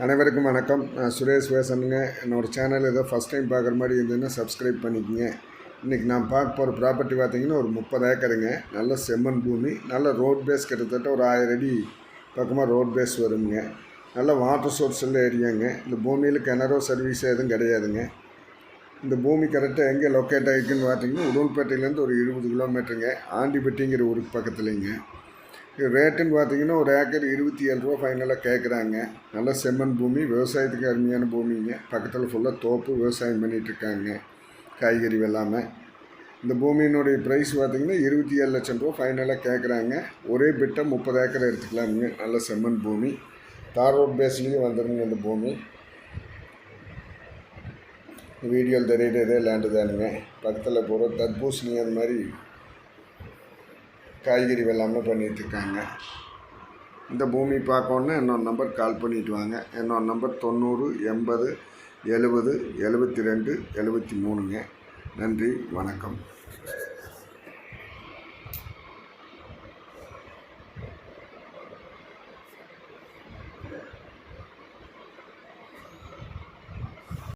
அனைவருக்கும் வணக்கம். நான் சுரேஷ் பேசுகிறேங்க. என்னோடய சேனல் ஏதோ ஃபஸ்ட் டைம் பார்க்குற மாதிரி இருந்ததுன்னா சப்ஸ்கிரைப் பண்ணிக்கோங்க. இன்றைக்கி நான் பார்க்க போகிற ப்ராப்பர்ட்டி பார்த்திங்கன்னா ஒரு 30 ஏக்கருங்க. நல்ல செம்மண் பூமி, நல்ல ரோட் பேஸ், கிட்டத்தட்ட ஒரு 1000 அடி பக்கமாக ரோட் பேஸ் வருங்க. நல்ல வாட்டர் சோர்ஸ் உள்ள ஏரியாங்க. இந்த பூமியில் கிணறோ சர்வீஸ் எதுவும் கிடையாதுங்க. இந்த பூமி கரெக்டாக எங்கே லொக்கேட் ஆகிருக்குன்னு பார்த்தீங்கன்னா உடுமல்பேட்டையிலேருந்து ஒரு 20 கிலோமீட்டருங்க. ஆண்டிப்பட்டிங்கிற ஊருக்கு பக்கத்துலேங்க. ரேட்டுன்னு பார்த்தீங்கன்னா ஒரு ஏக்கர் 27 ரூபா ஃபைனலாக கேட்குறாங்க. நல்ல செம்மண் பூமி, விவசாயத்துக்கு அருமையான பூமிங்க. பக்கத்தில் ஃபுல்லாக தோப்பு, விவசாயம் பண்ணிகிட்ருக்காங்க, காய்கறி வெள்ளாமல். இந்த பூமியினுடைய ப்ரைஸ் பார்த்திங்கன்னா 27 லட்சம் ரூபா ஃபைனலாக கேட்குறாங்க. ஒரே பிட்டை 30 ஏக்கர் எடுத்துக்கலாமுங்க. நல்ல செம்மண் பூமி, தார் ரோட் பேஸ்லேயும் வந்துடுங்க இந்த பூமி. வீடியோவில் தெரியுறதே லேண்டு தானுங்க. பக்கத்தில் போகிற தர்பூசணி அந்த மாதிரி காய்கறி வெள்ளாமை பண்ணிகிட்ருக்காங்க. இந்த பூமி பார்க்கணுன்னா என்னோட நம்பர் கால் பண்ணிவிட்டு வாங்க. என்னோட நம்பர் 90 80 70 72 73ங்க. நன்றி, வணக்கம்.